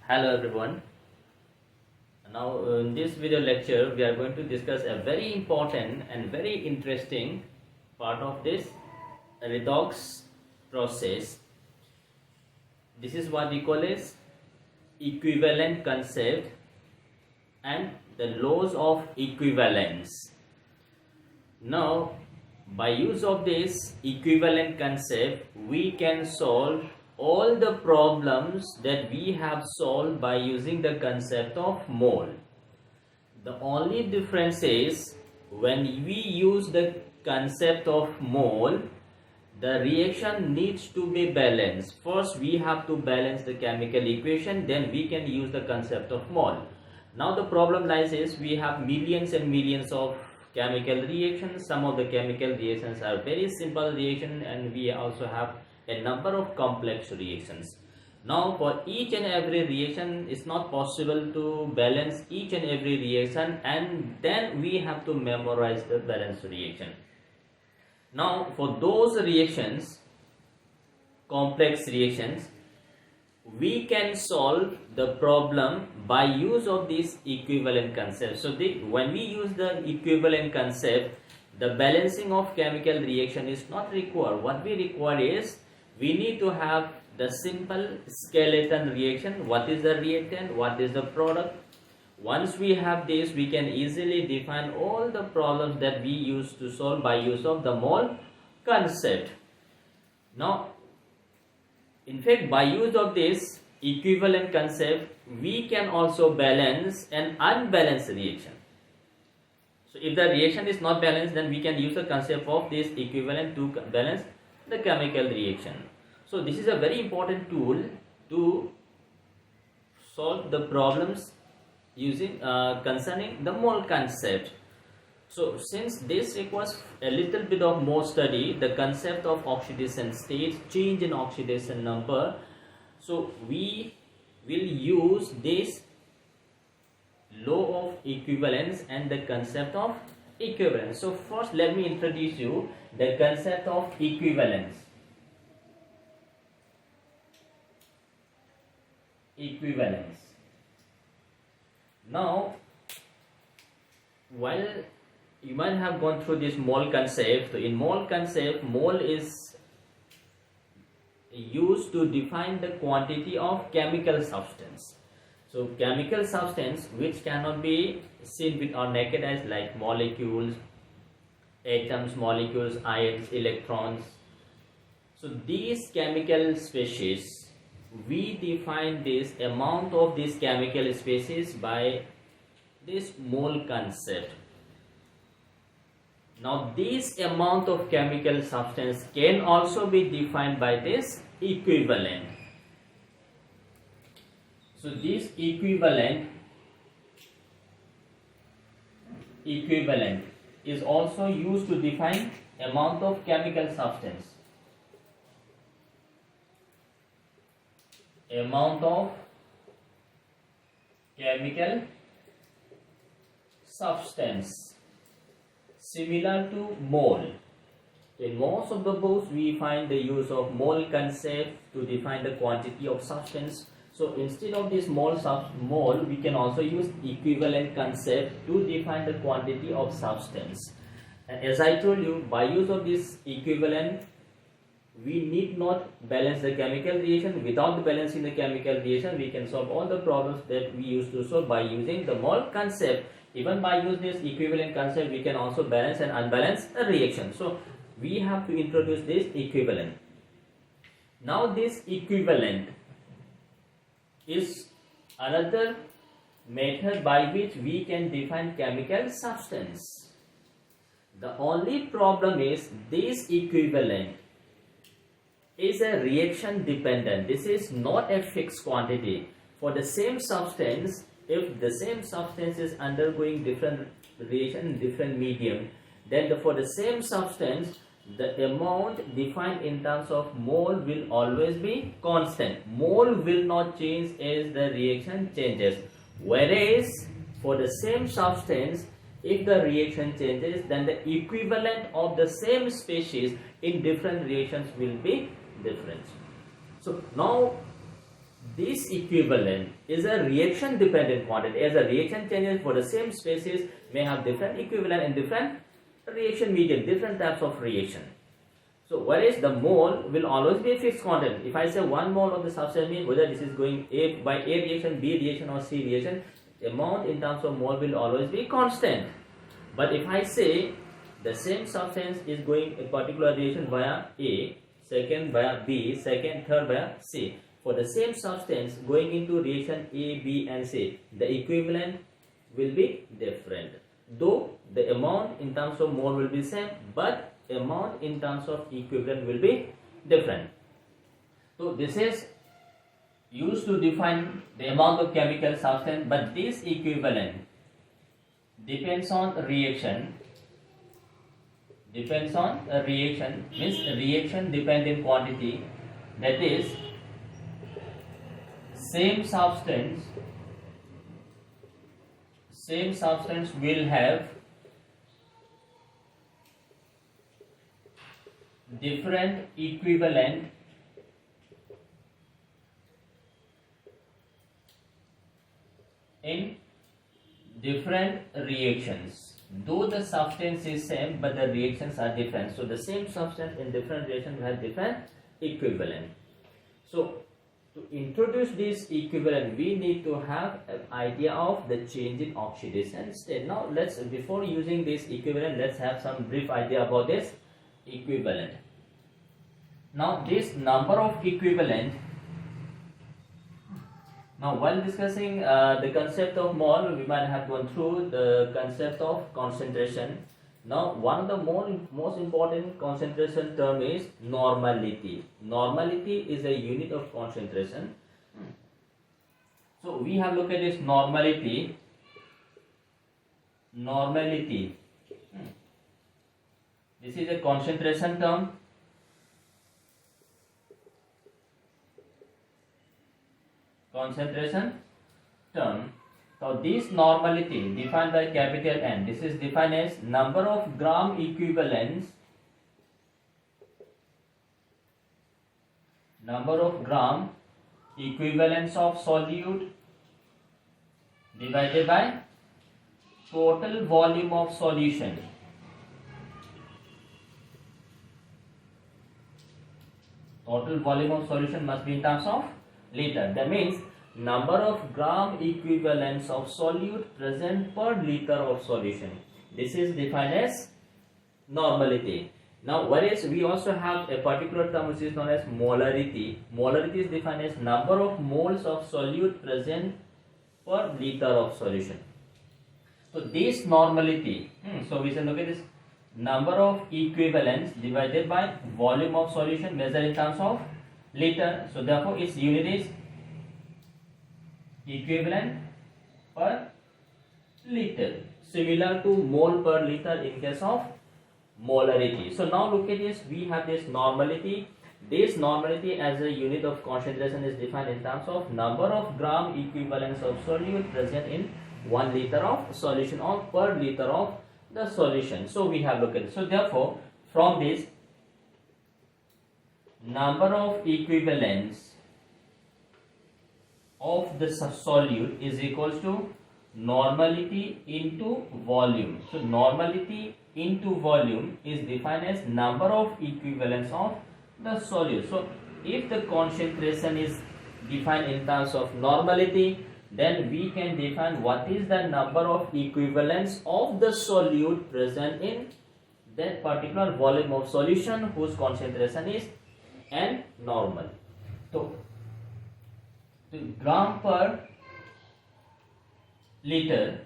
Hello everyone. Now in this video lecture we are going to discuss a very important and very interesting part of this redox process. This is what we call as equivalent concept and the laws of equivalence. Now by use of this equivalent concept we can solve all the problems that we have solved by using the concept of mole. The only difference is when we use the concept of mole, the reaction needs to be balanced. First we have to balance the chemical equation, then we can use the concept of mole. Now the problem lies is we have millions and millions of chemical reactions. Some of the chemical reactions are very simple reactions, and we also have a number of complex reactions. Now for each and every reaction it's not possible to balance each and every reaction, and then we have to memorize the balance reaction. Now for those reactions, complex reactions, we can solve the problem by use of this equivalent concept. So when we use the equivalent concept, the balancing of chemical reaction is not required. What we require is we need to have the simple skeleton reaction. What is the reactant? What is the product? Once we have this, we can easily define all the problems that we used to solve by use of the mole concept. Now, in fact, by use of this equivalent concept, we can also balance an unbalanced reaction. So, if the reaction is not balanced, then we can use the concept of this equivalent to balance the chemical reaction. So this is a very important tool to solve the problems using concerning the mole concept. So since this requires a little bit of more study, the concept of oxidation state, change in oxidation number, so we will use this law of equivalence and the concept of equivalence. So first let me introduce you the concept of equivalence. Equivalence. Now, while you might have gone through this mole concept, so in mole concept, mole is used to define the quantity of chemical substance. So chemical substance which cannot be seen with our naked eyes, like molecules, atoms, molecules, ions, electrons. So these chemical species, we define this amount of this chemical species by this mole concept. Now this amount of chemical substance can also be defined by this equivalent. So this equivalent is also used to define amount of chemical substance. Amount of chemical substance similar to mole. In most of the books we find the use of mole concept to define the quantity of substance. So instead of this mole, we can also use equivalent concept to define the quantity of substance. And as I told you, by use of this equivalent, we need not balance the chemical reaction. Without balancing the chemical reaction, we can solve all the problems that we used to solve by using the mole concept. Even by using this equivalent concept, we can also balance and unbalance a reaction. So we have to introduce this equivalent. Now this equivalent is another method by which we can define chemical substance. The only problem is this equivalent is a reaction dependent. This is not a fixed quantity. For the same substance, if the same substance is undergoing different reaction in different medium, then for the same substance, the amount defined in terms of mole will always be constant. Mole will not change as the reaction changes. Whereas for the same substance, if the reaction changes, then the equivalent of the same species in different reactions will be different. So now this equivalent is a reaction dependent quantity. As a reaction changes for the same species may have different equivalent in different reaction medium, different types of reaction. So whereas the mole will always be a fixed quantity. If I say 1 mole of the substance, means whether this is going by A reaction, B reaction or C reaction, the amount in terms of mole will always be constant. But if I say the same substance is going a particular reaction via A, second via B, second, third via C. For the same substance going into reaction A, B and C, the equivalent will be different. Though the amount in terms of mole will be same, but amount in terms of equivalent will be different. So this is used to define the amount of chemical substance, but this equivalent depends on reaction. Depends on a reaction, means reaction dependent quantity, that is same substance will have different equivalent in different reactions. Though the substance is same, but the reactions are different. So the same substance in different reactions will have different equivalent. So to introduce this equivalent, we need to have an idea of the change in oxidation state. Now let's, before using this equivalent, let's have some brief idea about this equivalent. Now this number of equivalent, now while discussing the concept of mole, we might have gone through the concept of concentration. Now one of the most important concentration term is normality. Normality is a unit of concentration. So we have looked at this normality. Normality. This is a concentration term. Concentration term. So this normality defined by capital N. This is defined as number of gram equivalents. Number of gram equivalents of solute divided by total volume of solution. Total volume of solution must be in terms of liter. That means number of gram equivalents of solute present per liter of solution. This is defined as normality. Now whereas we also have a particular term which is known as molarity. Molarity is defined as number of moles of solute present per liter of solution. So this normality, so we can look at this number of equivalents divided by volume of solution measured in terms of liter. So therefore its unit is equivalent per liter, similar to mole per liter in case of molarity. So now look at this, we have this normality. This normality as a unit of concentration is defined in terms of number of gram equivalents of solute present in 1 liter of solution or per liter of the solution. So we have looked at it. So therefore from this, number of equivalents of the solute is equals to normality into volume. So normality into volume is defined as number of equivalents of the solute. So if the concentration is defined in terms of normality, then we can define what is the number of equivalents of the solute present in that particular volume of solution whose concentration is N normal. So the gram per liter,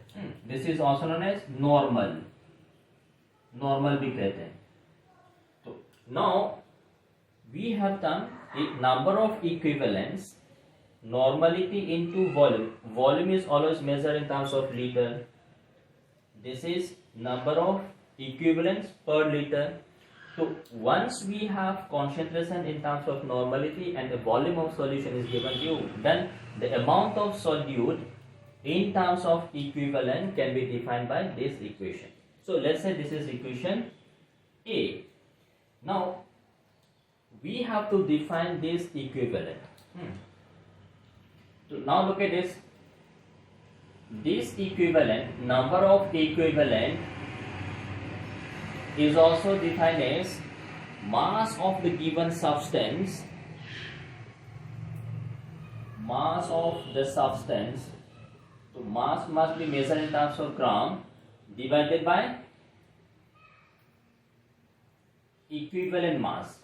this is also known as normal. Normal भी कहते हैं. So now we have done a number of equivalents. Normality into volume. Volume is always measured in terms of liter. This is number of equivalents per liter. So once we have concentration in terms of normality and the volume of solution is given to you, then the amount of solute in terms of equivalent can be defined by this equation. So let's say this is equation A. Now we have to define this equivalent. now look at this. This equivalent, number of equivalent, is also defined as mass of the given substance, mass of the substance. So mass must be measured in terms of gram divided by equivalent mass.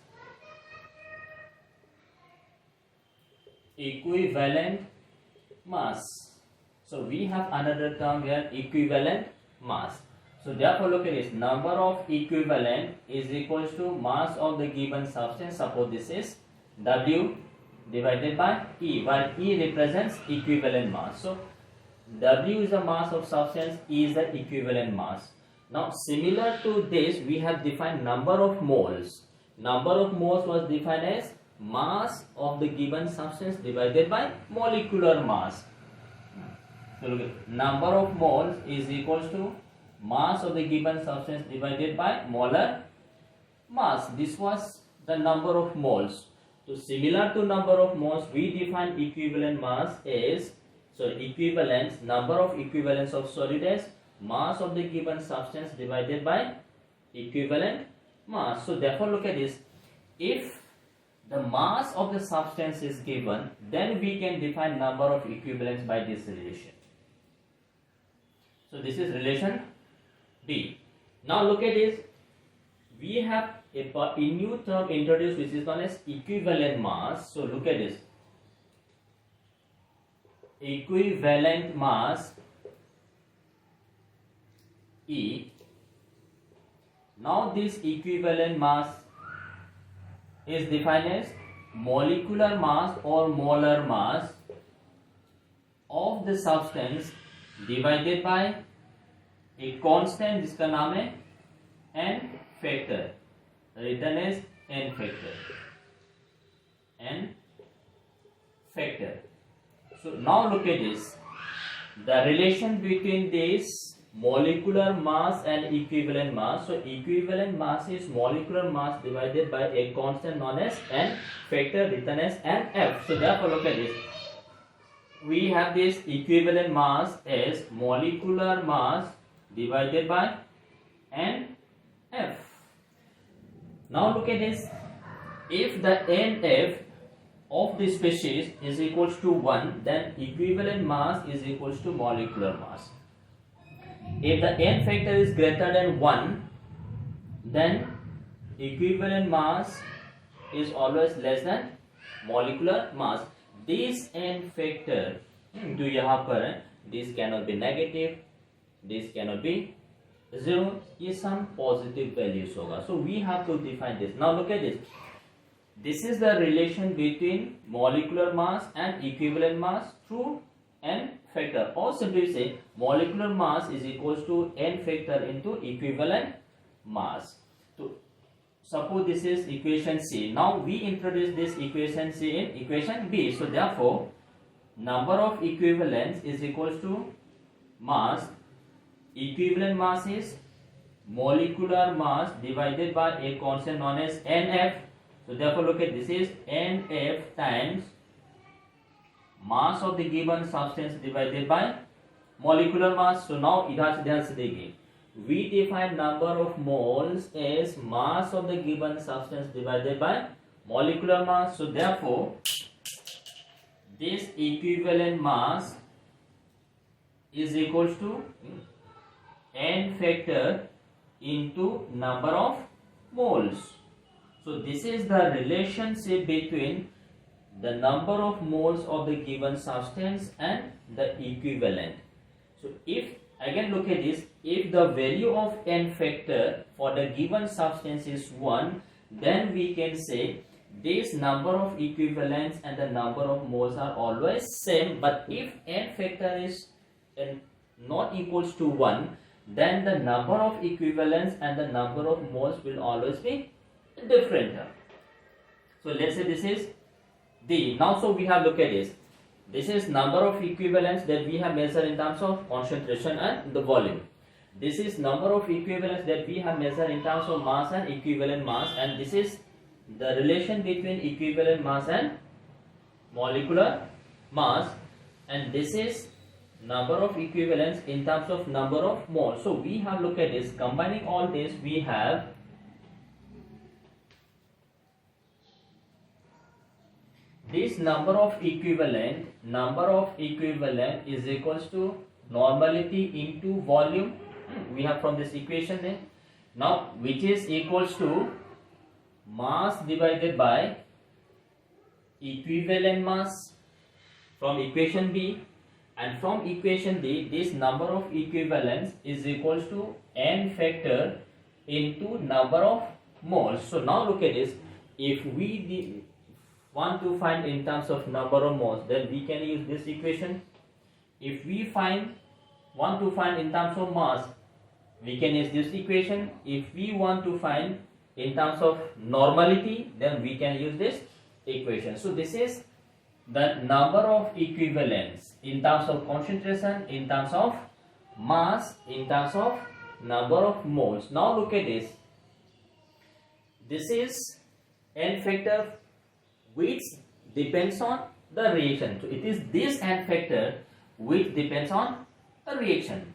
Equivalent mass. So we have another term here, equivalent mass. So therefore look at this, number of equivalent is equals to mass of the given substance. Suppose this is W divided by E, while E represents equivalent mass. So W is the mass of substance, E is the equivalent mass. Now similar to this, we have defined number of moles. Number of moles was defined as mass of the given substance divided by molecular mass. So look at, number of moles is equals to mass of the given substance divided by molar mass. This was the number of moles. So similar to number of moles, we define equivalent mass as, equivalence, number of equivalents of solid as mass of the given substance divided by equivalent mass. So therefore look at this, if the mass of the substance is given, then we can define number of equivalents by this relation. So this is relation B. Now look at this, we have a new term introduced which is known as equivalent mass. So look at this, equivalent mass E. Now this equivalent mass is defined as molecular mass or molar mass of the substance divided by a constant जिसका नाम है n factor, written as n factor. So now look at this, the relation between this molecular mass and equivalent mass. So equivalent mass is molecular mass divided by a constant known as n factor, written as nf. So therefore look at this, we have this equivalent mass as molecular mass divided by nf. Now look at this, if the nf of the species is equals to 1, then equivalent mass is equals to molecular mass. If the n factor is greater than 1, then equivalent mass is always less than molecular mass. This n factor जो यहाँ पर है, this cannot be negative, this cannot be 0, ये some positive values होगा. So we have to define this. Now look at this. This is the relation between molecular mass and equivalent mass through n factor, or simply say molecular mass is equals to n factor into equivalent mass. So suppose this is equation C. Now we introduce this equation C in equation B. So therefore number of equivalents is equals to mass. Equivalent mass is molecular mass divided by a constant known as nf. So therefore look at this, is nf times mass of the given substance divided by molecular mass. So now इधर से ध्यान से देखिए, we define number of moles as mass of the given substance divided by molecular mass. So therefore this equivalent mass is equals to n factor into number of moles. So this is the relationship between the number of moles of the given substance and the equivalent. So if again look at this, if the value of n factor for the given substance is 1, then we can say this number of equivalents and the number of moles are always same. But if n factor is not equals to 1, then the number of equivalents and the number of moles will always be different. So let's say this is D. Now so we have look at this. This is number of equivalents that we have measured in terms of concentration and the volume. This is number of equivalents that we have measured in terms of mass and equivalent mass, and this is the relation between equivalent mass and molecular mass. and this is number of equivalents in terms of number of moles. So we have look at this, combining all this we have this number of equivalent is equals to normality into volume. We have from this equation then, now which is equals to mass divided by equivalent mass from equation B, and from equation D this number of equivalents is equals to n factor into number of moles. So now look at this, if we want to find in terms of number of moles, then we can use this equation. If we want to find in terms of mass, we can use this equation. If we want to find in terms of normality, then we can use this equation. So this is the number of equivalents in terms of concentration, in terms of mass, in terms of number of moles. Now look at this. This is n factor which depends on the reaction. So it is this n factor which depends on a reaction.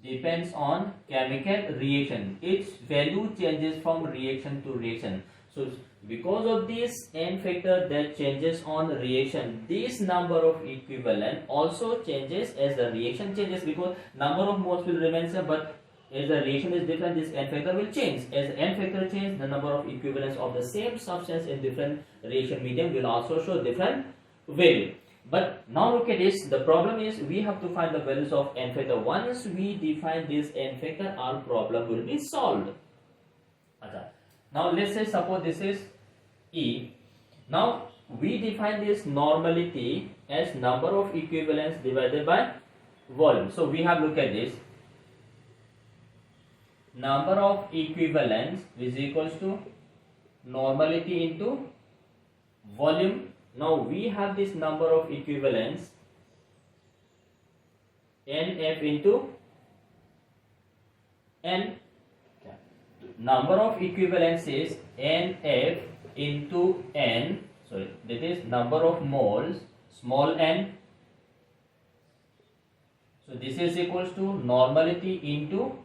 Depends on chemical reaction. Its value changes from reaction to reaction. So because of this n factor that changes on reaction, this number of equivalent also changes as the reaction changes, because number of moles will remain same, but as the reaction is different, this n factor will change. As n factor changes, the number of equivalents of the same substance in different reaction medium will also show different value. But now look at this, the problem is we have to find the values of n factor. Once we define this n factor, our problem will be solved. Now let's say suppose this is E. Now we define this normality as number of equivalents divided by volume. So we have look at this, number of equivalents is equals to normality into volume. Now we have this number of equivalents NF into N. Number of equivalents is NF into N. Sorry, that is number of moles, small n. So this is equals to normality into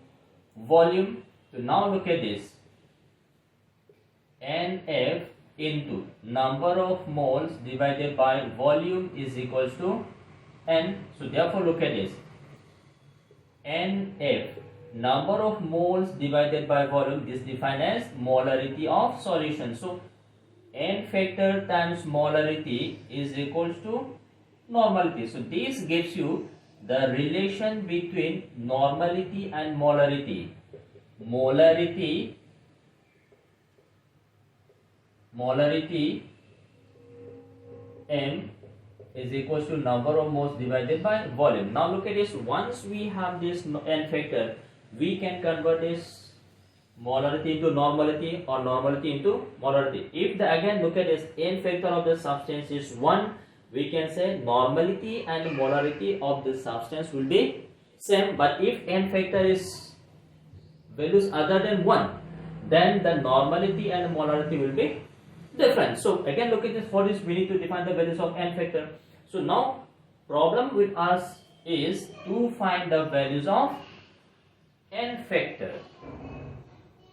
volume. So now look at this, NF into number of moles divided by volume is equals to N. So therefore look at this, NF, number of moles divided by volume, this defined as molarity of solution. So n factor times molarity is equals to normality. So this gives you the relation between normality and molarity. Molarity M is equals to number of moles divided by volume. Now look at this, once we have this n factor, we can convert this molarity into normality or normality into molarity. If the again look at this, n factor of the substance is 1, we can say normality and molarity of the substance will be same. But if n factor is values other than 1, then the normality and molarity will be different. So again look at this, for this we need to define the values of n factor. So now problem with us is to find the values of n factor.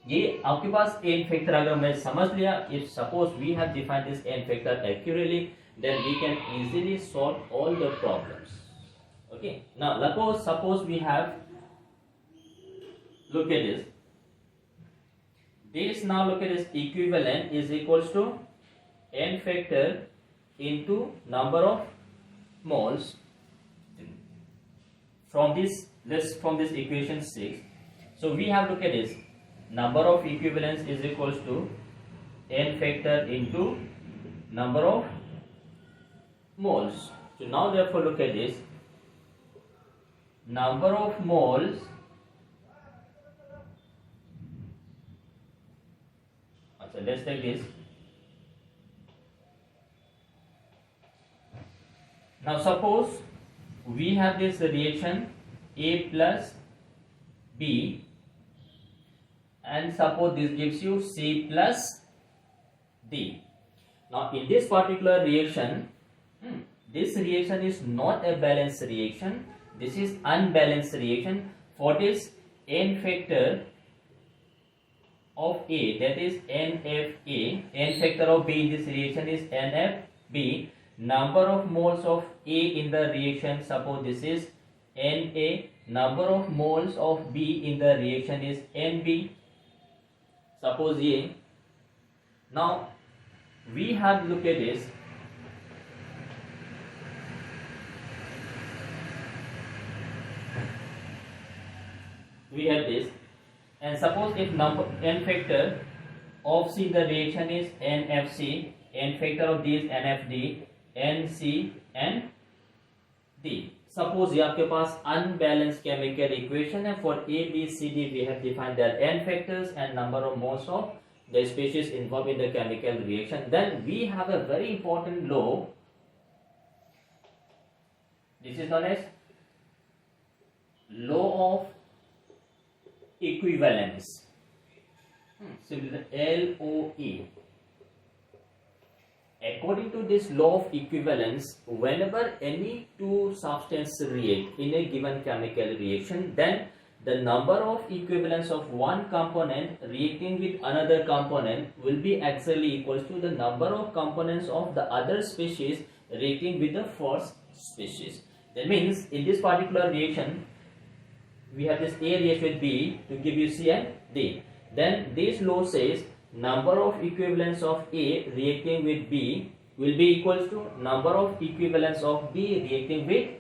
ये आपके पास n factor अगर मैं समझ लिया, if suppose we have defined this n factor accurately, then we can easily solve all the problems. Okay, now suppose we have, look at this, now look at this, equivalent is equals to n factor into number of moles from this equation 6. So we have, look at this, number of equivalents is equals to n factor into number of moles. So now therefore look at this, number of moles so let's take this. Now suppose we have this reaction A plus B, and suppose this gives you C plus D. Now in this particular reaction, this reaction is not a balanced reaction. This is unbalanced reaction. For this, n factor of A, that is NFA, n factor of B in this reaction is NFB. Number of moles of A in the reaction, suppose this is Na. Number of moles of B in the reaction is Nb. Suppose A. Now we have looked at this. We have this, and suppose if number n factor of C in the reaction is NFC, n factor of D is NFD, NC and D. Suppose ये आपके पास unbalanced chemical equation है. For A, B, C, D we have defined their n factors and number of moles of the species involved in the chemical reaction. Then we have a very important law. This is known as law of equivalence. Simply the LOE. According to this law of equivalence, whenever any two substances react in a given chemical reaction, then the number of equivalence of one component reacting with another component will be actually equals to the number of components of the other species reacting with the first species. That means in this particular reaction, we have this A reacts with B to give you C and D. Then this law says number of equivalence of A reacting with B will be equals to number of equivalence of B reacting with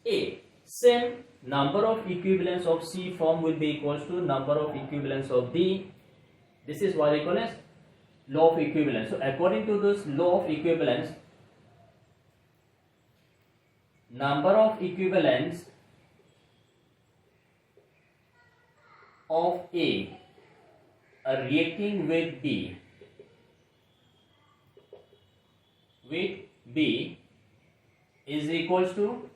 A. Same number of equivalence of C form will be equals to number of equivalence of D. This is what we call as law of equivalence. So according to this law of equivalence, number of equivalence of A reacting with B is equals to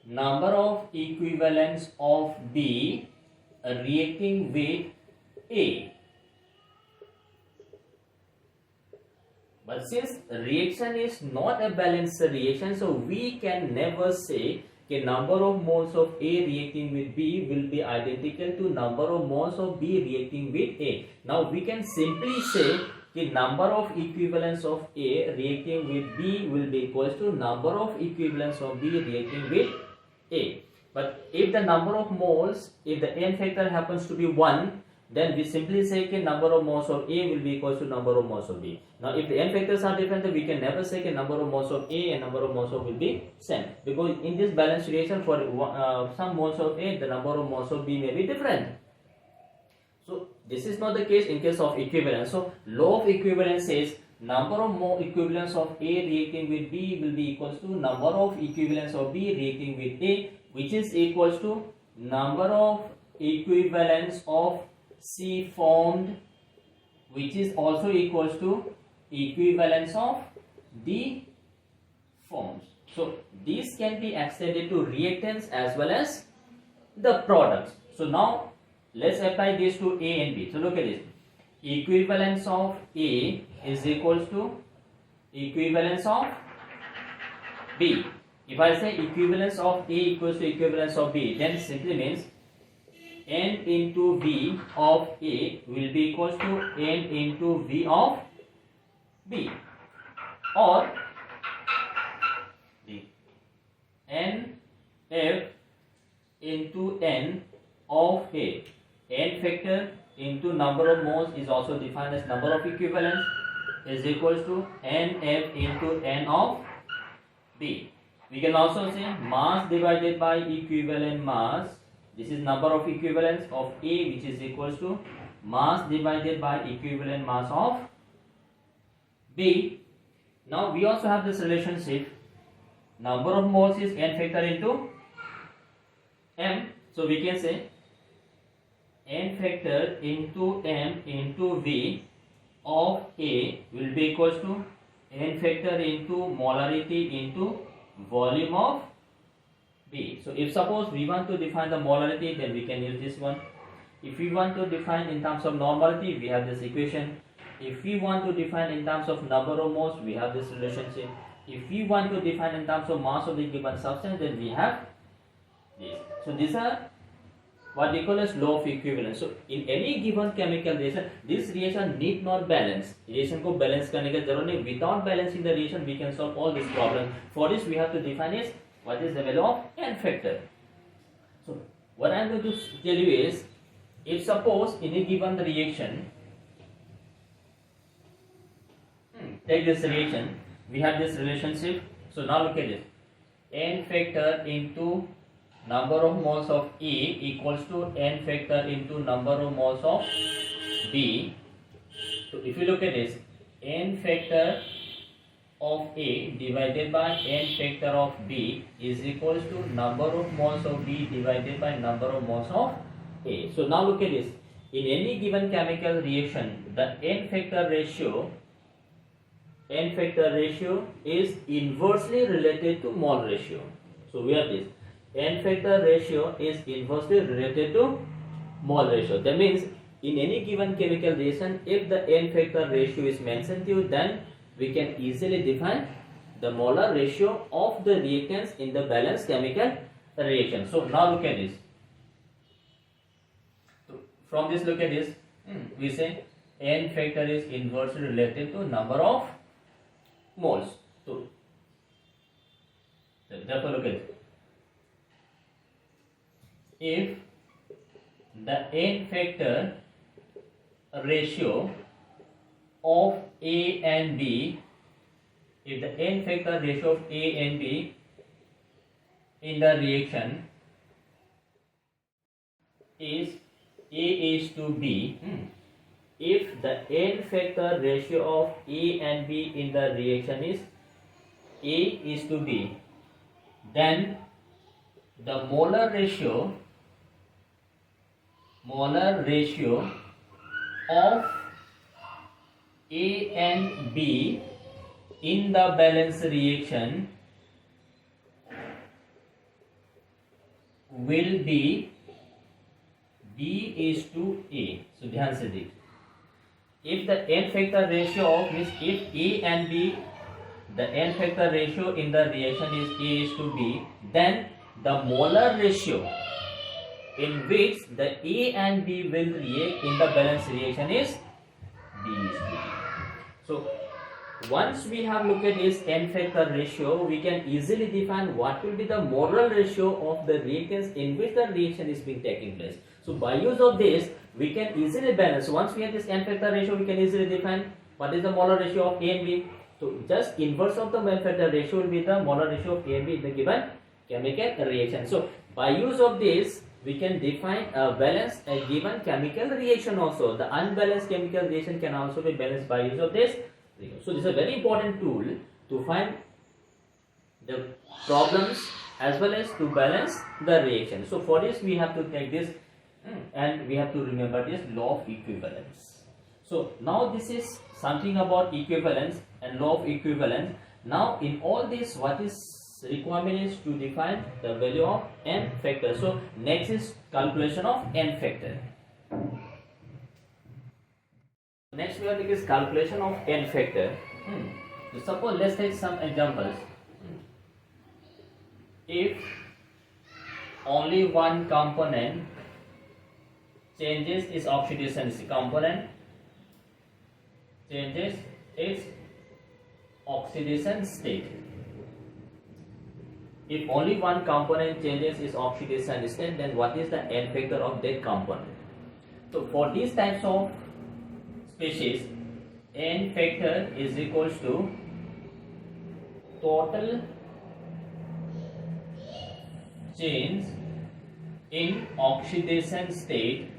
number of equivalence of B reacting with A. But since reaction is not a balanced reaction, so we can never say the number of moles of A reacting with B will be identical to number of moles of B reacting with A. Now we can simply say the number of equivalence of A reacting with B will be equals to number of equivalence of B reacting with A. But if the number of moles, if the n factor happens to be 1, then we simply say the number of moles of A will be equals to number of moles of B. Now if the n factors are different, then we can never say the number of moles of A and number of moles of B will be same, because in this balanced reaction for some moles of A, the number of moles of B may be different. So this is not the case in case of equivalence. So law of equivalence says number of mole equivalence of A reacting with B will be equals to number of equivalence of B reacting with A, which is equals to number of equivalence of C formed, which is also equals to equivalence of D forms. So these can be extended to reactants as well as the products. So now let's apply this to A and B. So look at this. Equivalence of A is equals to equivalence of B. If I say equivalence of A equals to equivalence of B, then simply means N into V of A will be equals to N into V of B, or the N F into N of A. N factor into number of moles is also defined as number of equivalence is equals to NF into N of B. We can also say mass divided by equivalent mass. This is number of equivalence of A, which is equals to mass divided by equivalent mass of B. Now we also have this relationship. Number of moles is N factor into M. So we can say N factor into M into V of A will be equals to N factor into molarity into volume of B. So if suppose we want to define the molarity, then we can use this one. If we want to define in terms of normality, we have this equation. If we want to define in terms of number of moles, we have this relationship. if we want to define in terms of mass of the given substance, then we have this. So these are what we call as law of equivalence. So in any given chemical reaction, this reaction need not balance. Reaction को balance करने का जरूरत नहीं. Without balancing the reaction, we can solve all these problems. For this, we have to define is what is the value of n factor. So what I am going to tell you is, if suppose in a given reaction, take this reaction, we have this relationship. So now look at this, n factor into number of moles of A equals to n factor into number of moles of B. So if you look at this, n factor of A divided by n factor of B is equals to number of moles of B divided by number of moles of A. So now look at this, in any given chemical reaction, the n factor ratio is inversely related to mole ratio. So we have this, n factor ratio is inversely related to mole ratio. That means in any given chemical reaction, if the n factor ratio is mentioned to you, then we can easily define the molar ratio of the reactants in the balanced chemical reaction. So now look at this. So from this, look at this, we say n factor is inversely related to number of moles. So therefore look at it. If the n factor ratio of A and B, if the n factor ratio of A and B in the reaction is A is to B, if the n factor ratio of A and B in the reaction is A is to B, then the molar ratio of A and B in the balanced reaction will be B is to A. So ध्यान से देखिए, if the n factor ratio of means if A and B, the n factor ratio in the reaction is A is to B, then the molar ratio in which the A and B will react in the balanced reaction is B is to B. So once we have looked at this n factor ratio, we can easily define what will be the molar ratio of the reactants in which the reaction is being taking place. So by use of this, we can easily balance. Once we have this n factor ratio, we can easily define what is the molar ratio of A and B. So just inverse of the n factor ratio will be the molar ratio of A and B in the given chemical reaction. So by use of this, we can define a balance a given chemical reaction also. The unbalanced chemical reaction can also be balanced by use of this. So this is a very important tool to find the problems as well as to balance the reaction. So for this, we have to take this and we have to remember this law of equivalence. So now this is something about equivalence and law of equivalence. Now in all this, what is requirement is to define the value of n factor. So next is calculation of n factor. Next we have to take is calculation of n factor. So suppose let's take some examples. If only one component changes its oxidation state. If only one component changes its oxidation state, then what is the n factor of that component? So for these types of species, n factor is equals to total change in oxidation state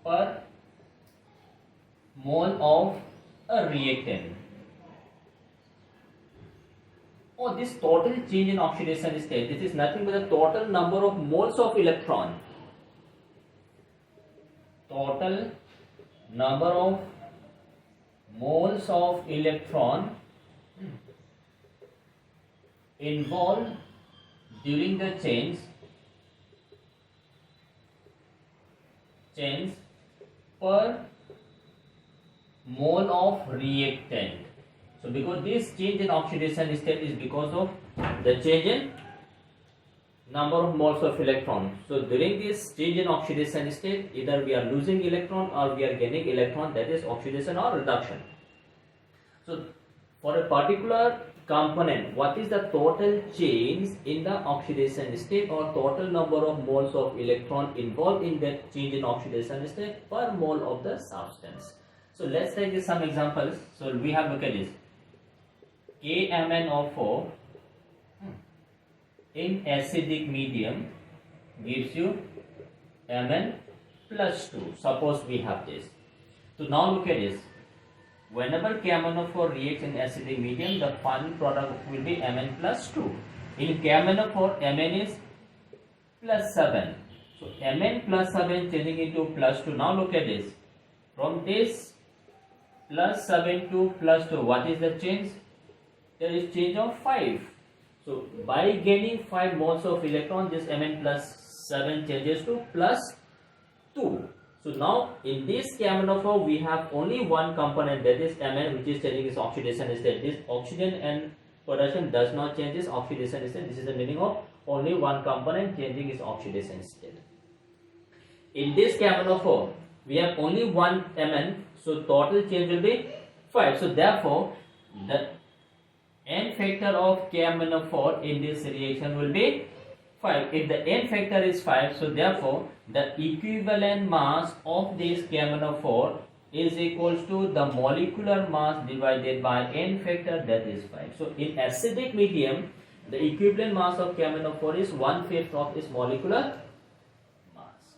per mole of a reactant. Oh, this total change in oxidation state, this is nothing but the total number of moles of electron. Total number of moles of electron involved during the change per mole of reactant. So because this change in oxidation state is because of the change in number of moles of electron. So during this change in oxidation state, either we are losing electron or we are gaining electron, that is oxidation or reduction. So for a particular component, what is the total change in the oxidation state or total number of moles of electron involved in that change in oxidation state per mole of the substance? So let's take some examples. So we have, look at this, KMnO4 in acidic medium gives you Mn plus 2. Suppose we have this. So now look at this. Whenever KMnO4 reacts in acidic medium, the final product will be Mn plus 2. In KMnO4, Mn is plus 7. So Mn plus 7 changing into plus 2. Now look at this. From this plus 7 to plus 2, what is the change? There is change of 5. So by gaining 5 moles of electron, this Mn plus 7 changes to plus 2. So now in this KMnO4 we have only one component, that is Mn, which is changing its oxidation state. This oxygen and potassium does not change its oxidation state. This is the meaning of only one component changing its oxidation state. In this KMnO4 we have only one Mn, so total change will be 5. So therefore the N factor of KMnO4 in this reaction will be 5. If the N factor is 5, so therefore the equivalent mass of this KMnO4 is equals to the molecular mass divided by N factor, that is 5. So in acidic medium, the equivalent mass of KMnO4 is 1/5 of its molecular mass.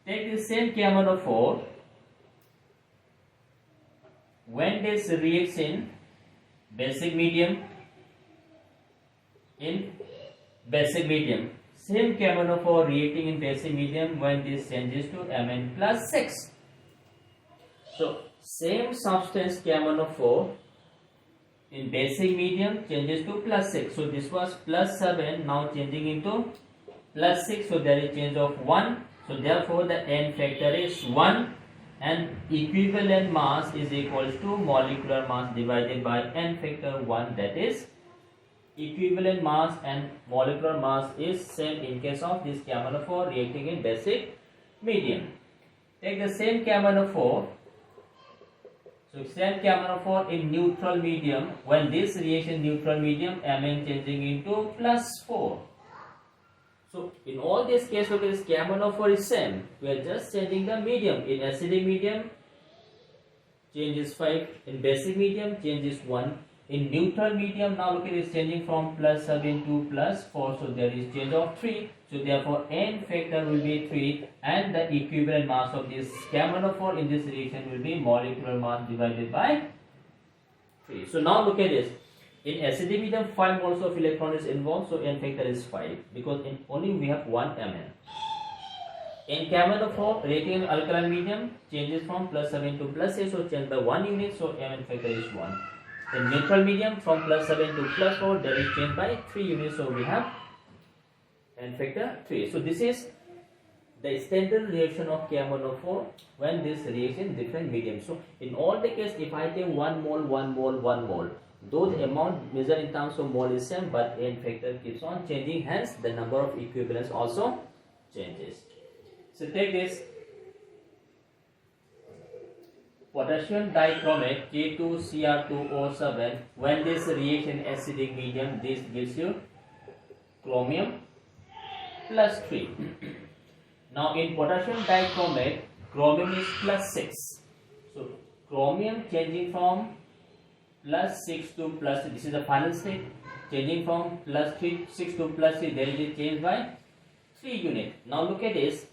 Take the same KMnO4, when this reacts in basic medium, same KMnO4 reacting in basic medium, when this changes to Mn plus 6. So same substance KMnO4 in basic medium changes to plus 6. So this was plus 7, now changing into plus 6. So there is change of 1. So therefore the N factor is 1 and equivalent mass is equals to molecular mass divided by N factor 1, that is equivalent mass and molecular mass is same in case of this KMnO4 reacting in basic medium. Take the same KMnO4. So same KMnO4 in neutral medium, when this reaction neutral medium, Mn changing into plus 4. So in all this case, this KMnO4 is same. We are just changing the medium. In acidic medium, change is 5. In basic medium, change is 1. In neutral medium, now look at this, changing from plus 7 to plus 4. So there is change of 3. So therefore N factor will be 3 and the equivalent mass of this KMnO4 in this reaction will be molecular mass divided by 3. So now look at this. In acidic medium, 5 moles of electron is involved, so N factor is 5 because in only we have one Mn. In KMnO4 reacting in alkaline medium, changes from plus 7 to plus 8, so change by 1 unit, so Mn factor is 1. In neutral medium, from plus 7 to plus 4, there is change by 3 units, so we have N factor 3. So this is the standard reaction of KMnO4 when this reaction different medium. So in all the case, if I take 1 mole, 1 mole, 1 mole, though the amount measured in terms of mole is same, but N factor keeps on changing, hence the number of equivalents also changes. So take this potassium dichromate K2Cr2O7, when this reaction acidic medium, this gives you chromium plus 3. Now in potassium dichromate, chromium is plus 6. So chromium changing from plus 6 to plus 3, this is the final state, changing from plus 6 to plus 3, there is a change by 3 units. Now look at this,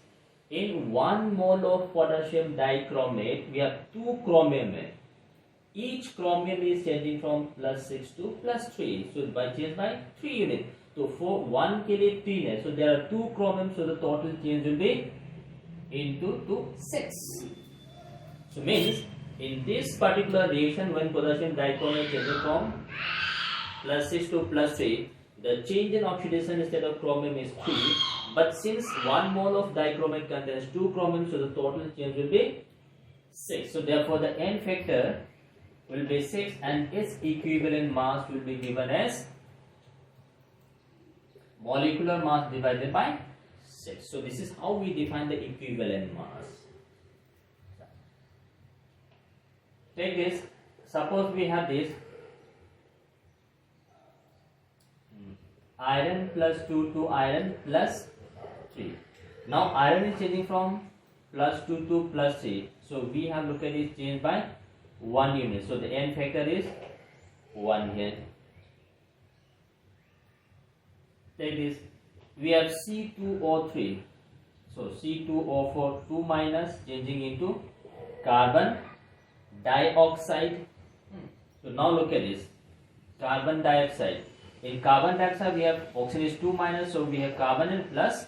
in 1 mole of potassium dichromate, we have 2 chromium. Each chromium is changing from plus 6 to plus 3, so by change by 3 units. So for 1 kg 3, so there are 2 chromium, so the total change will be into 6. So means in this particular reaction, when potassium dichromate changes from plus 6 to plus 3, the change in oxidation state of chromium is 3. But since 1 mole of dichromate contains 2 chromium, so the total change will be 6. So therefore the N factor will be 6 and its equivalent mass will be given as molecular mass divided by 6. So this is how we define the equivalent mass. Take this, suppose we have this iron plus 2 to iron plus 3. Now iron is changing from plus 2 to plus 3. So we have looked at it changed by 1 unit. So the n factor is 1 here. Take this, we have C2O3. So C2O4 2 minus changing into carbon dioxide. So now look at this, carbon dioxide. In carbon dioxide we have oxygen is 2 minus, so we have carbon and plus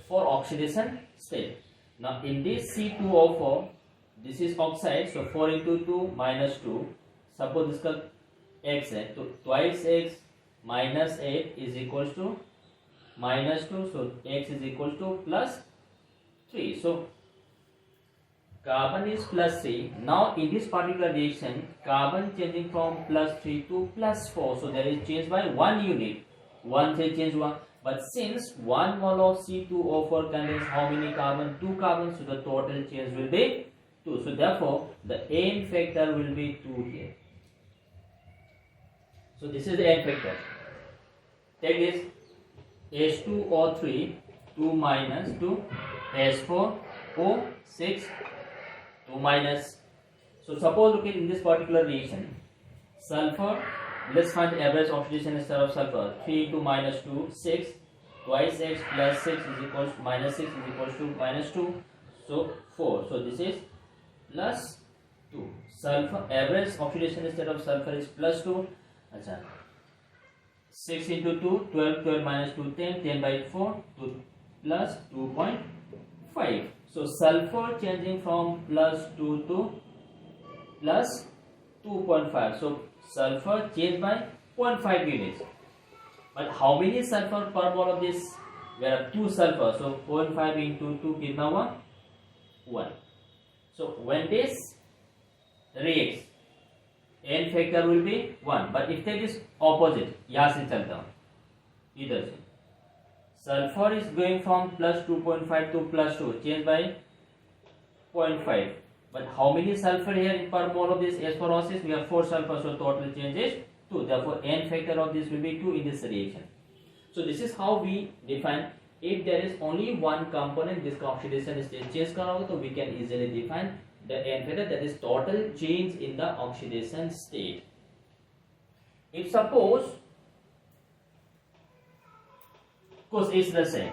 for oxidation state. Now in this C2O4, this is oxide, so 4 into 2 minus 2. Suppose this is x है, तो twice x minus 8 is equals to minus 2, so x is equals to plus 3. So carbon is plus 3. Now in this particular reaction, carbon changing from plus 3 to plus 4. So there is change by 1 unit. 1 से change 1. But since 1 mole of C2O4 contains how many carbon? 2 carbons. So the total change will be 2. So therefore the n factor will be 2 here. So this is the n factor. Take this H2O3 2 minus to H4O6 2 minus. So suppose look at in this particular reaction, sulfur, let's find the average oxidation state of sulfur. 3 into minus 2, 6, twice x plus 6 is equals to minus 6 is equals to minus 2, so 4. So this is plus 2. Sulfur average oxidation state of sulfur is plus 2. Achha. 6 into 2, 12, 12 minus 2, 10, 10 by 4, 2 plus 2.5. So sulfur changing from plus 2 to plus 2.5. So sulfur changed by 0.5 units. But how many sulfur per mole of this? There are 2 sulfur. So 0.5 into 2 kitna hua? 1. So when this reacts, n factor will be 1. But if that is opposite, यहाँ से चलता हूँ, इधर से, sulfur is going from plus 2.5 to plus 2, changed by 0.5. But how many sulfur here per mole of this S4O6? We have 4 sulfur, so total change is 2. Therefore, n factor of this will be 2 in this reaction. So this is how we define. If there is only one component, this oxidation state change करना होगा, तो we can easily define the n factor, that is total change in the oxidation state. If suppose, because it's the same.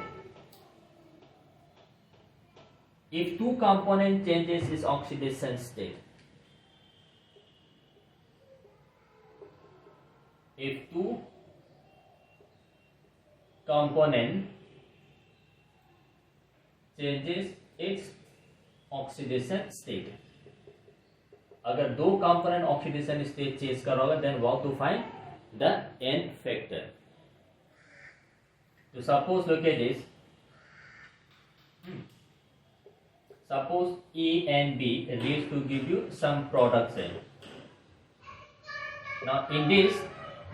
If two component changes its oxidation state, if two component changes its oxidation state, अगर दो component oxidation state change करोगे, then how to find the n factor? So suppose look at this. Suppose A and B react to give you some product cell. Now in this,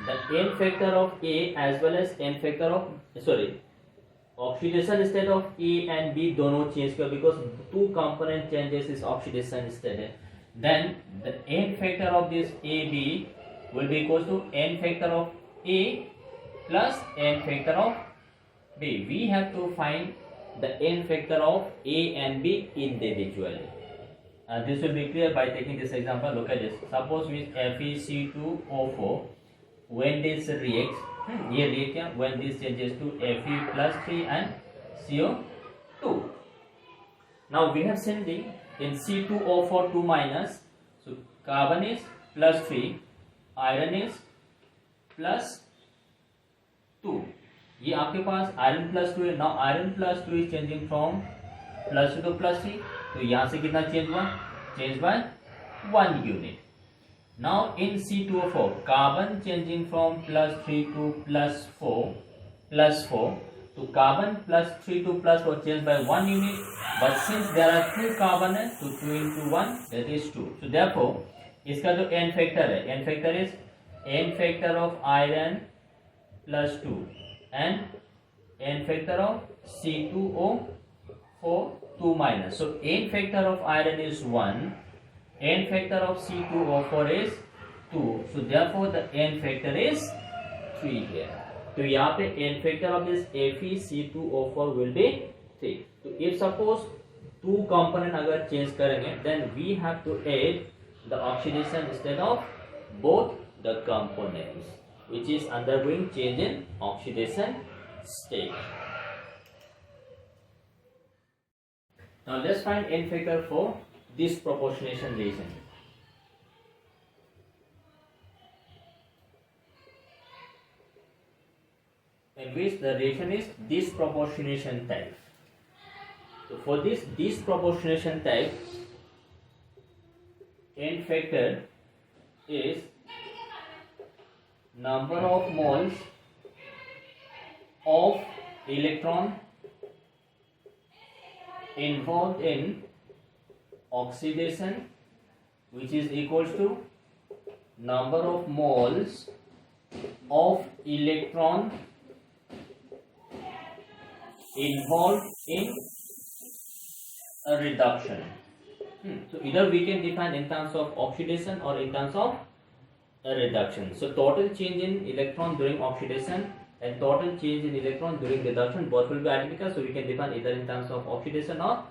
the n factor of A as well as n factor of oxidation state of A and B दोनों change कर, because two component changes is oxidation state. Then the n factor of this AB will be equal to n factor of A plus n factor of B. We have to find the n factor of A and B individually. This will be clear by taking this example. Look at this. Suppose with FeC2O4, when this reacts, when this changes to Fe plus 3 and CO2. Now we have seen the in C2O4 2 minus, so carbon is plus 3, iron is plus 2. ये आपके पास iron plus 2 है. Now iron plus 2 is changing from plus 2 to plus 3, तो यहाँ से कितना change हुआ? Change by 1 unit. Now in C2O4, carbon changing from plus 3 to plus 4, तो carbon plus 3 to plus 4 change by 1 unit. But since there are 2 carbon है, तो 2 into 1 that is 2. So therefore इसका जो n फैक्टर है, n factor is n factor of iron plus 2 and n factor of C2O4 2 minus. So n factor of iron is 1, n factor of C2O4 is 2. So therefore the n factor is 3 here. तो यहाँ पे n factor of this FeC2O4 will be 3. तो if suppose 2 component अगर change करेंगे, then we have to add the oxidation instead of both the components, which is undergoing change in oxidation state. Now let's find n factor for this proportionation reaction, in which the reaction is disproportionation type. So for this disproportionation type, n factor is number of moles of electron involved in oxidation, which is equals to number of moles of electron involved in a reduction. So either we can define in terms of oxidation or in terms of a reduction. So total change in electron during oxidation and total change in electron during reduction both will be identical, so we can define either in terms of oxidation or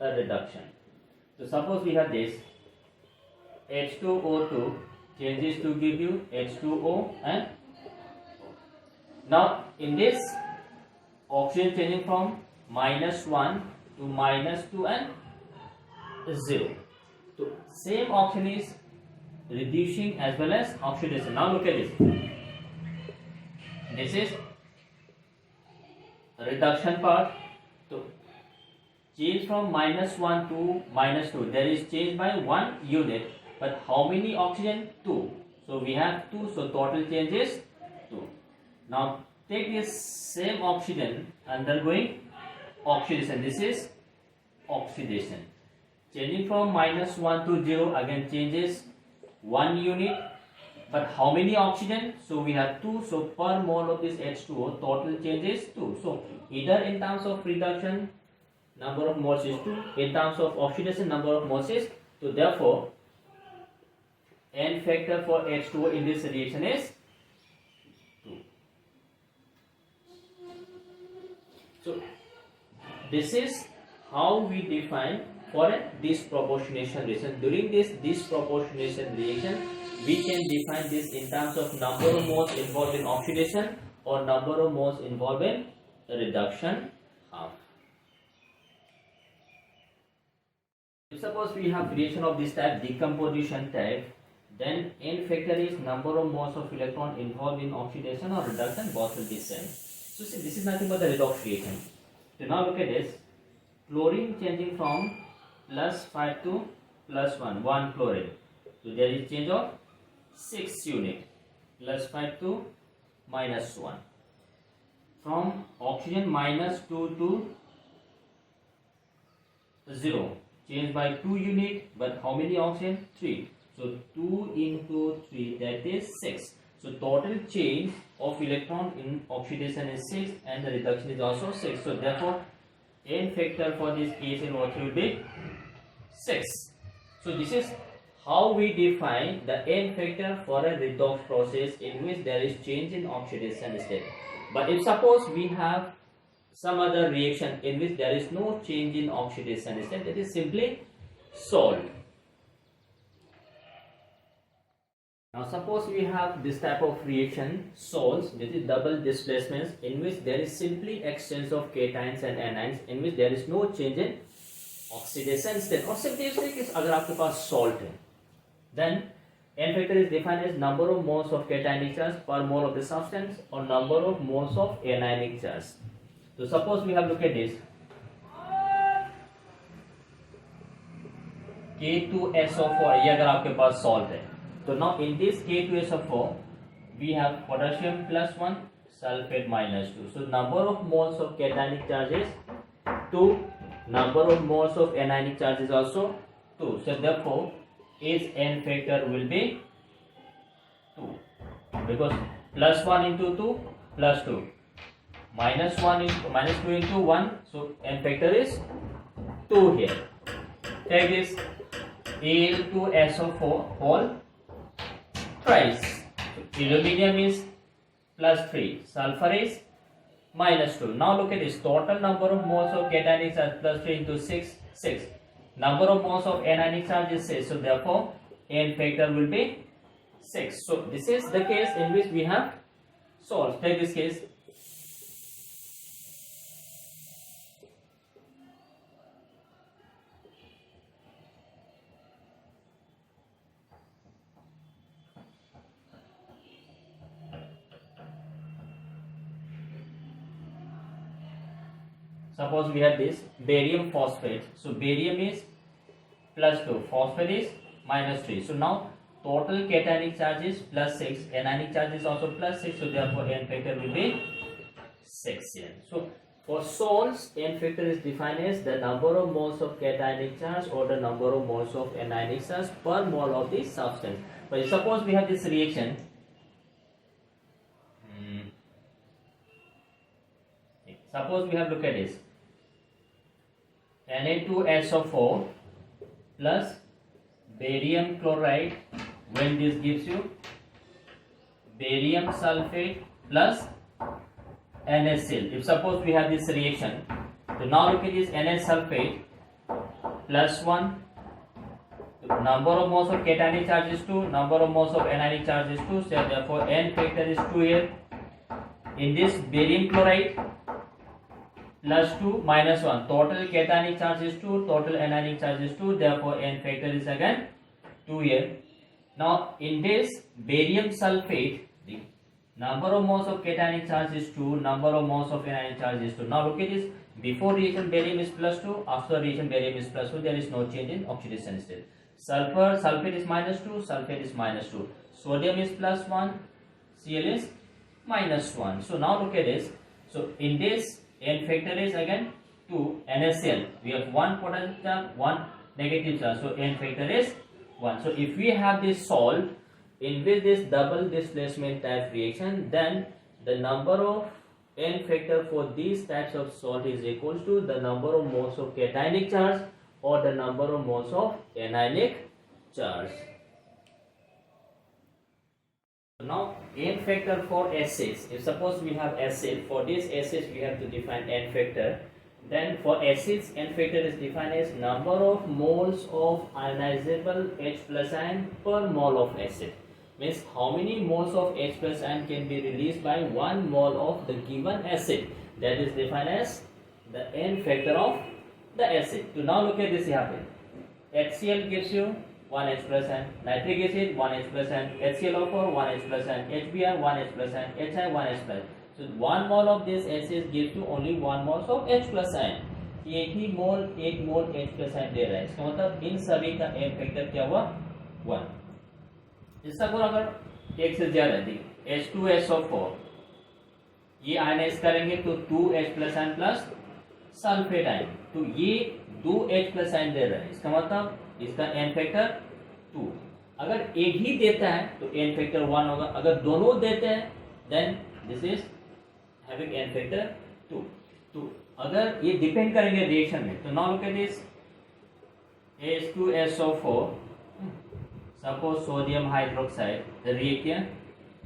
a reduction. So suppose we have this H2O2 changes to give you H2O, and now in this oxygen changing from -1 to -2 and 0. So same oxygen is reducing as well as oxidation. Now look at this. This is reduction part. So change from -1 to -2. There is change by 1 unit. But how many oxygen? 2. So we have 2. So total change is 2. Now take this same oxygen undergoing oxidation. This is oxidation. Changing from -1 to 0, again changes 1 unit. But how many oxygen? So we have 2. So per mole of this H2O, total change is 2. So either in terms of reduction, number of moles is 2. In terms of oxidation, number of moles is 2. Therefore, n factor for H2O in this reaction is 2. So this is how we define for a disproportionation reaction. During this disproportionation reaction, we can define this in terms of number of moles involved in oxidation or number of moles involved in reduction half. If suppose we have reaction of this type, decomposition type, then n factor is number of moles of electron involved in oxidation or reduction, both will be same. So see, this is nothing but the redox reaction. So now look at this. Chlorine changing from +5 to +1, 1 chlorine. So there is change of 6 unit, +5 to -1. From oxygen -2 to 0, change by 2 unit, but how many oxygen? 3. So 2 into 3, that is 6. So total change of electron in oxidation is 6 and the reduction is also 6. So therefore n factor for this case in O3 will be 6. So this is how we define the n factor for a redox process in which there is change in oxidation state. But if suppose we have some other reaction in which there is no change in oxidation state, that is simply salt. Now suppose we have this type of reaction, salts, this is double displacements, in which there is simply exchange of cations and anions, in which there is no change in oxidation state. और सिर्फ इसलिए कि अगर आपके पास salt है, then n factor is defined as number of moles of cationic charge per mole of the substance or number of moles of anionic charge. So suppose we have look at this K2SO4, ये अगर आपके पास salt है, so now in this K2SO4 we have potassium +1, sulfate -2. So number of moles of cationic charge is 2, number of moles of anionic charge is also 2. So therefore its n factor will be 2, because plus 1 into 2 plus 2 minus 1 into minus 2 into 1, so n factor is 2 here. Take this Al2SO4 whole thrice. So aluminium is plus 3, sulfur is minus 2. Now look at this, total number of moles of cationic charge plus 3 into 6, 6. Number of moles of anionic charge is 6, so therefore n factor will be 6. So this is the case in which we have solved. Take this case. Suppose we have this barium phosphate. So barium is plus 2, phosphate is minus 3. So now total cationic charge is plus 6, anionic charge is also plus 6. So therefore n factor will be 6 here. So for salts, n factor is defined as the number of moles of cationic charge or the number of moles of anionic charge per mole of the substance. But suppose we have this reaction. Suppose we have, look at this, Na2SO4 plus barium chloride, when this gives you barium sulfate plus NaCl. If suppose we have this reaction, so now look at this, Na sulfate plus 1, number of moles of cationic charge is 2, number of moles of anionic charge is 2, so therefore n factor is 2 here. In this barium chloride plus 2 minus 1, total cationic charge is 2, total anionic charge is 2, therefore n factor is again 2 here. Now in this barium sulfate, the number of moles of cationic charge is 2, number of moles of anionic charge is 2. Now look at this, before reaction barium is plus 2, after reaction barium is plus 2, there is no change in oxidation state. Sulfate is minus 2, sulfate is minus 2, sodium is plus 1, Cl is minus 1. So now look at this, so in this n factor is again 2, NaCl, we have one positive charge, one negative charge, so n factor is 1. So if we have this salt in which this double displacement type reaction, then the number of n factor for these types of salt is equals to the number of moles of cationic charge or the number of moles of anionic charge. Now n factor for acids, if suppose we have acid, for this acids we have to define n factor. Then for acids, n factor is defined as number of moles of ionizable H plus ion per mole of acid. Means how many moles of H plus ion can be released by 1 mole of the given acid. That is defined as the n factor of the acid. So now look at this here. HCl gives you 1H plus ion, nitric acid 1H plus ion, HClO4 1H plus ion, HBr 1H plus ion, HI 1H plus. So 1 mole of this acid gives you only 1 mole of H plus ion. एक ही मोल H plus ion दे रहा है, इसका मतलब इन सभी का n factor क्या हुआ 1. इसका गुण अगर एक से ज्यादा है, H2SO4 ये आयनाइज करेंगे तो 2H plus ion plus sulphate ion, तो ये 2H plus ion दे रहा है, इसका मतलब इसका n फैक्टर 2. अगर एक ही देता है तो n फैक्टर 1 होगा, अगर दोनों देते हैं then this is having n factor 2. तो अगर ये डिपेंड करेंगे रिएक्शन में, तो now look at this H2SO4 suppose sodium hydroxide reaction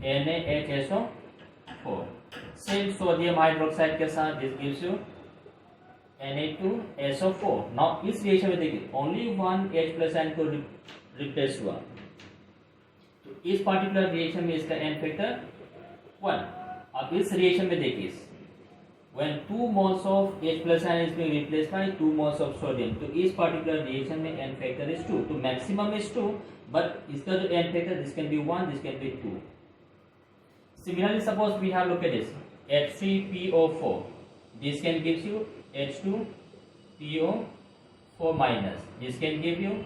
NaHSO4, same sodium hydroxide के साथ this gives you Na2SO4. Now इस रिएक्शन में देखिए ओनली 1 H प्लस आयन को रिप्लेस हुआ, तो इस पार्टिकुलर रिएक्शन में इसका n फैक्टर 1. अब इस रिएक्शन में देखिए when 2 moles of H plus ion is being replaced by 2 moles of sodium, तो इस पार्टिकुलर रिएक्शन में n फैक्टर is 2, तो मैक्सिमम is 2, बट इसका जो n factor this can be 1, this can be 2. Similarly, suppose we have look at this H3PO4, this can gives you H2PO4 minus, this can give you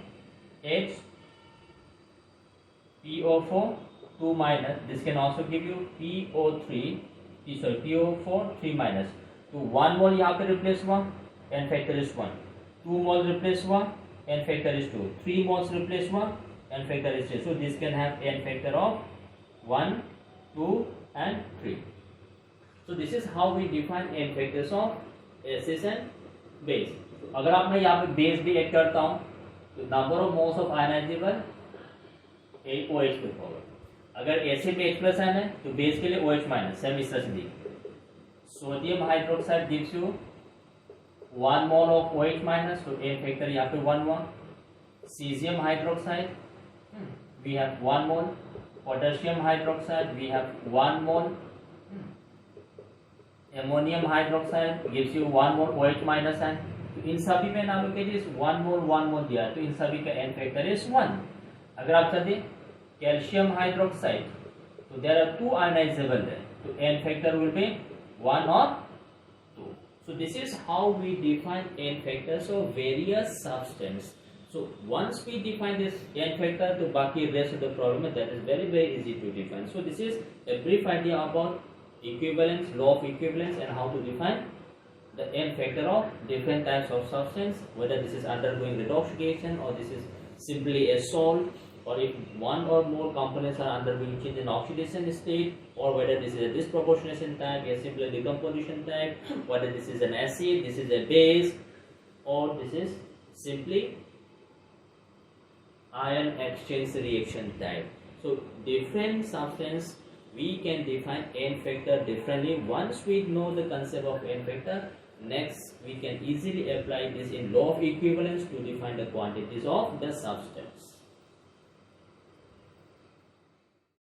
HPO4 2 minus, this can also give you PO4 3 minus. तो 1 मोल यहाँ पे replace हुआ, n factor is 1, 2 mole replace हुआ, n factor is 2, 3 moles replace हुआ, n factor is 3. So this can have n factor of 1, 2 and 3. So this is how we define n factors of acids and base. अगर आप मैं यहाँ पे base भी add करता हूँ तो number of moles of ionisable OH के फॉरवर्ड. अगर एसिड में H प्लस आयन है तो बेस के लिए OH माइनस. सेम इस तरह से देखिए. Sodium hydroxide gives you 1 mole of OH minus, तो n फैक्टर यहाँ पे 1 हुआ. Cesium hydroxide we have 1 mole. Potassium hydroxide we have 1 mole. Ammonium hydroxide gives you 1 mole OH minus n. तो इन सभी में ना लोग 1 मोल दिया है, तो इन सभी का n फैक्टर इज 1. अगर आप चलिए कैल्शियम हाइड्रोक्साइड, तो देयर आर 2 आयनाइजेबल है, तो n फैक्टर विल बी 1 और 2. So this is how we define n factors of various substance. So once we define this n factor, तो बाकी rest of the problem that is very easy to define. So this is a brief idea about equivalence, law of equivalence, and how to define the n factor of different types of substance, whether this is undergoing redoxigration or this is simply a salt, or if one or more components are undergoing change in oxidation state, or whether this is a disproportionation type, a simpler decomposition type, whether this is an acid, this is a base, or this is simply ion exchange reaction type. So different substance we can define n factor differently. Once we know the concept of n factor, next we can easily apply this in law of equivalence to define the quantities of the substance.